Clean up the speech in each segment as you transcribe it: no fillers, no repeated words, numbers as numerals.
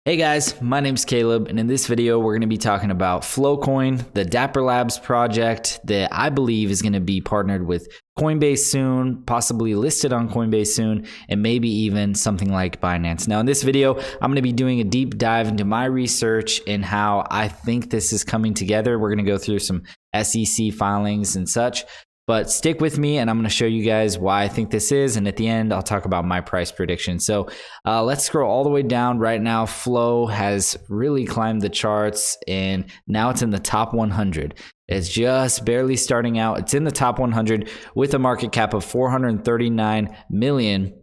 Hey guys, my name's Caleb, and in this video we're going to be talking about Flowcoin, the Dapper Labs project that I believe is going to be partnered with Coinbase soon, possibly listed on Coinbase soon, and maybe even something like Binance. Now in this video, I'm going to be doing a deep dive into my research and how I think this is coming together. We're going to go through some SEC filings and such. But stick with me and I'm going to show you guys why I think this is. And at the end, I'll talk about my price prediction. So let's scroll all the way down. Right now, Flow has really climbed the charts and now it's in the top 100. It's just barely starting out. It's in the top 100 with a market cap of 439 million.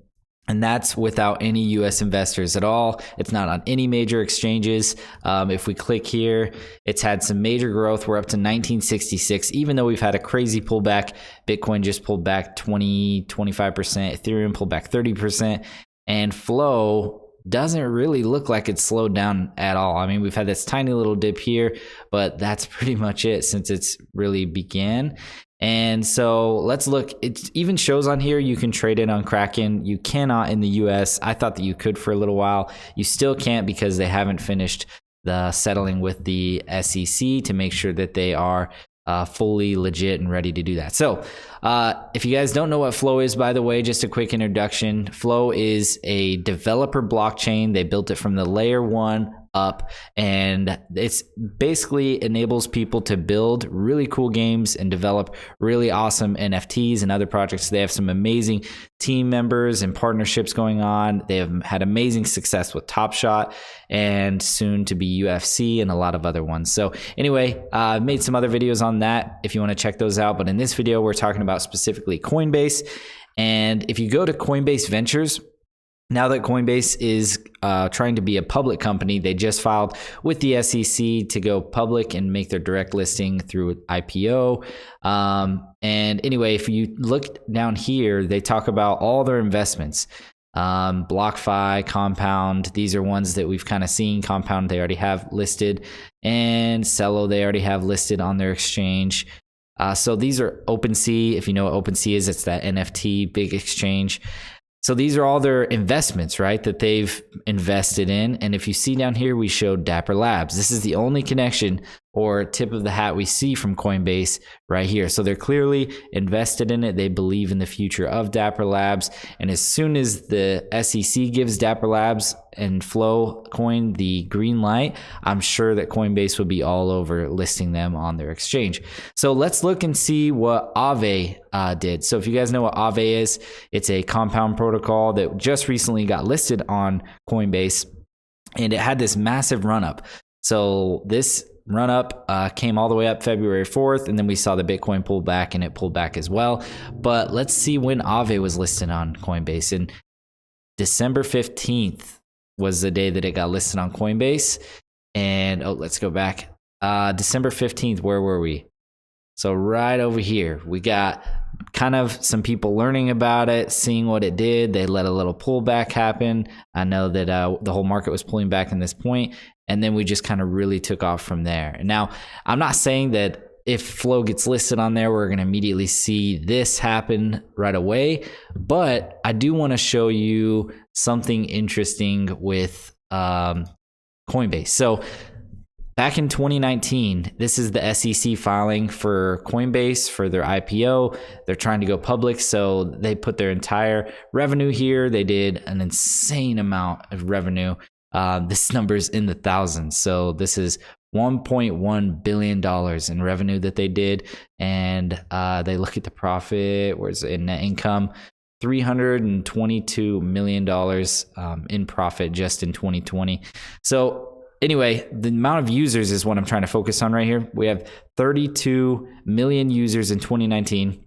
And that's without any US investors at all. It's not on any major exchanges. If we click here, it's had some major growth. We're up to 1966, even though we've had a crazy pullback. Bitcoin just pulled back 20, 25%. Ethereum pulled back 30%. And Flow doesn't really look like it's slowed down at all. I mean, we've had this tiny little dip here, but that's pretty much it since it's really began. And so let's look. It even shows on here you can trade it on Kraken. You cannot in the US. I thought that you could for a little while. You still can't because they haven't finished the settling with the SEC to make sure that they are fully legit and ready to do that. So if you guys don't know what Flow is, by the way, just a quick introduction. Flow is a developer blockchain. They built it from the layer 1 up, and it's basically enables people to build really cool games and develop really awesome NFTs and other projects. They have some amazing team members and partnerships going on. They have had amazing success with Top Shot and soon to be UFC and a lot of other ones. So anyway, I've made some other videos on that if you want to check those out. But in this video, we're talking about specifically Coinbase. And if you go to Coinbase Ventures, now that Coinbase is trying to be a public company, they just filed with the SEC to go public and make their direct listing through IPO. And anyway, if you look down here, they talk about all their investments. BlockFi, Compound, these are ones that we've kind of seen. Compound, they already have listed. And Cello, they already have listed on their exchange. So these are Opensea. If you know what Opensea is, it's that NFT big exchange. So these are all their investments, right, that they've invested in. And if you see down here, we showed Dapper Labs. This is the only connection or tip of the hat we see from Coinbase right here. So they're clearly invested in it. They believe in the future of Dapper Labs. And as soon as the SEC gives Dapper Labs and Flowcoin the green light, I'm sure that Coinbase will be all over listing them on their exchange. So let's look and see what Aave did. So if you guys know what Aave is, it's a compound protocol that just recently got listed on Coinbase, and it had this massive run up. So this run up came all the way up February 4th, and then we saw the Bitcoin pull back, and it pulled back as well. But let's see when Aave was listed on Coinbase. And December 15th was the day that it got listed on Coinbase. And let's go back. December 15th, where were we? So right over here, we got kind of some people learning about it, seeing what it did. They let a little pullback happen. I know that the whole market was pulling back in this point, and then we just kind of really took off from there. And now, I'm not saying that if Flow gets listed on there, we're going to immediately see this happen right away, but I do want to show you something interesting with Coinbase. So back in 2019, this is the SEC filing for Coinbase for their IPO. They're trying to go public, so they put their entire revenue here. They did an insane amount of revenue. This number's in the thousands. So this is $1.1 billion in revenue that they did. And they look at the profit, where's it in net income? $322 million in profit just in 2020. So anyway, the amount of users is what I'm trying to focus on right here. We have 32 million users in 2019.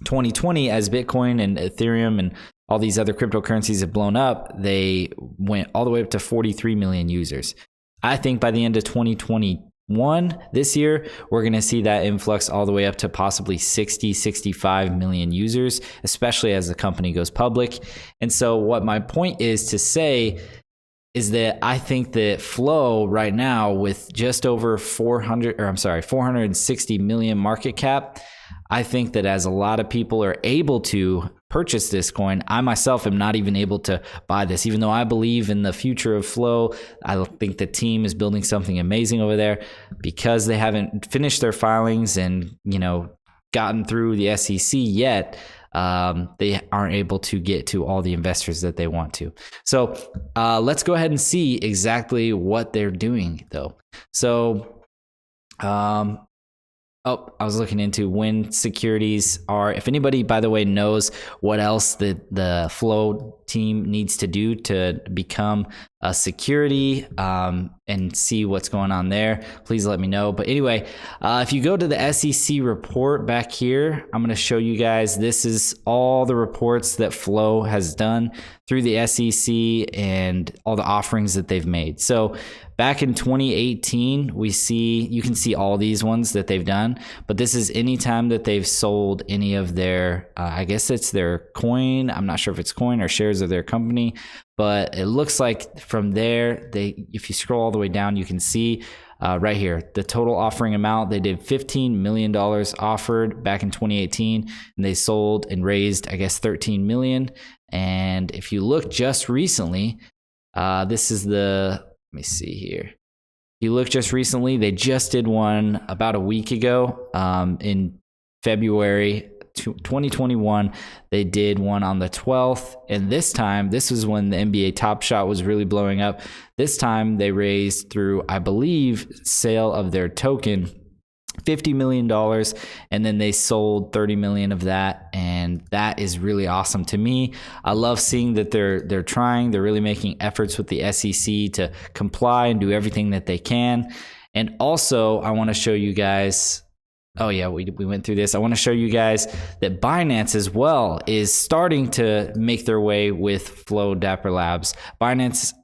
2020, as Bitcoin and Ethereum and all these other cryptocurrencies have blown up, they went all the way up to 43 million users. I think by the end of 2021, this year, we're going to see that influx all the way up to possibly 60, 65 million users, especially as the company goes public. And so what my point is to say is that I think that Flow right now with just over 460 million market cap, I think that as a lot of people are able to purchase this coin. I myself am not even able to buy this, even though I believe in the future of Flow. I think the team is building something amazing over there. Because they haven't finished their filings and, gotten through the SEC yet, they aren't able to get to all the investors that they want to. So let's go ahead and see exactly what they're doing, though. So I was looking into when securities are. If anybody, by the way, knows what else the Flow team needs to do to become a security and see what's going on there, please let me know. But anyway, if you go to the SEC report back here, I'm going to show you guys. This is all the reports that Flow has done through the SEC and all the offerings that they've made. So back in 2018, you can see all these ones that they've done, but this is any time that they've sold any of their, I guess it's their coin. I'm not sure if it's coin or shares of their company, but it looks like from there, if you scroll all the way down, you can see right here, the total offering amount. They did $15 million offered back in 2018, and they sold and raised, I guess, $13 million. And if you look just recently, this is let me see here. If you look just recently, they just did one about a week ago in February 2021. They did one on the 12th. And this was when the NBA Top Shot was really blowing up. This time they raised through, I believe, sale of their token, $50 million, and then they sold 30 million of that, and that is really awesome to me. I love seeing that they're really making efforts with the SEC to comply and do everything that they can. And also, I want to show you guys, we went through this. I want to show you guys that Binance as well is starting to make their way with Flow Dapper Labs. Binance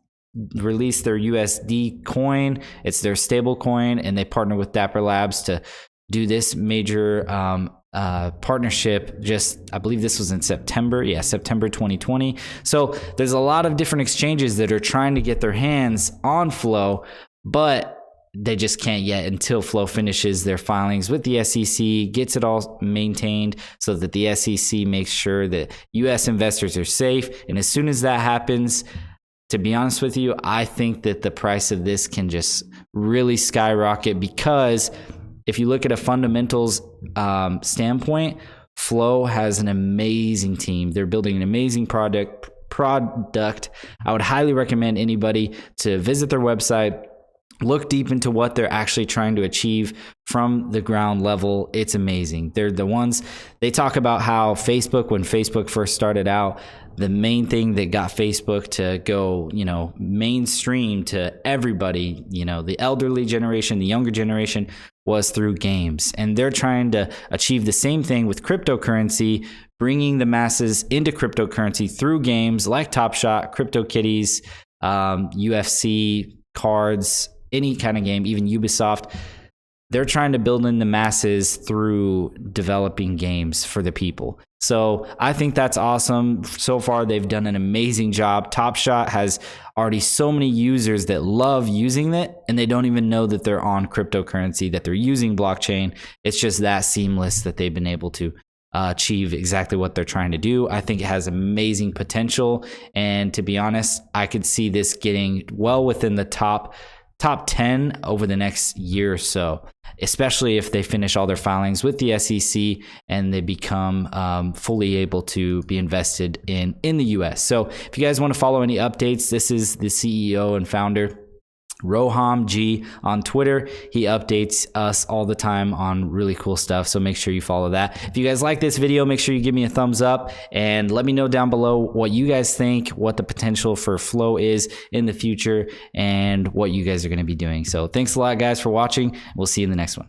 released their USD coin. It's their stable coin, and they partner with Dapper Labs to do this major partnership. I believe this was in September. Yeah, September 2020. So there's a lot of different exchanges that are trying to get their hands on Flow, but they just can't yet until Flow finishes their filings with the SEC, gets it all maintained so that the SEC makes sure that US investors are safe. And as soon as that happens, to be honest with you, I think that the price of this can just really skyrocket, because if you look at a fundamentals standpoint, Flow has an amazing team. They're building an amazing product. I would highly recommend anybody to visit their website, look deep into what they're actually trying to achieve from the ground level. It's amazing. They're the ones, they talk about how when Facebook first started out, the main thing that got Facebook to go, mainstream to everybody, the elderly generation, the younger generation, was through games. And they're trying to achieve the same thing with cryptocurrency, bringing the masses into cryptocurrency through games like Top Shot, Crypto Kitties, UFC, cards, any kind of game, even Ubisoft. They're trying to build in the masses through developing games for the people. So I think that's awesome. So far, they've done an amazing job. Top Shot has already so many users that love using it, and they don't even know that they're on cryptocurrency, that they're using blockchain. It's just that seamless that they've been able to achieve exactly what they're trying to do. I think it has amazing potential. And to be honest, I could see this getting well within the top 10 over the next year or so, especially if they finish all their filings with the SEC and they become fully able to be invested in the US. So if you guys want to follow any updates, this is the CEO and founder, Roham G, on Twitter. He updates us all the time on really cool stuff, so make sure you follow that. If you guys like this video, make sure you give me a thumbs up and let me know down below what you guys think, what the potential for Flow is in the future, and what you guys are going to be doing. So thanks a lot, guys, for watching. We'll see you in the next one.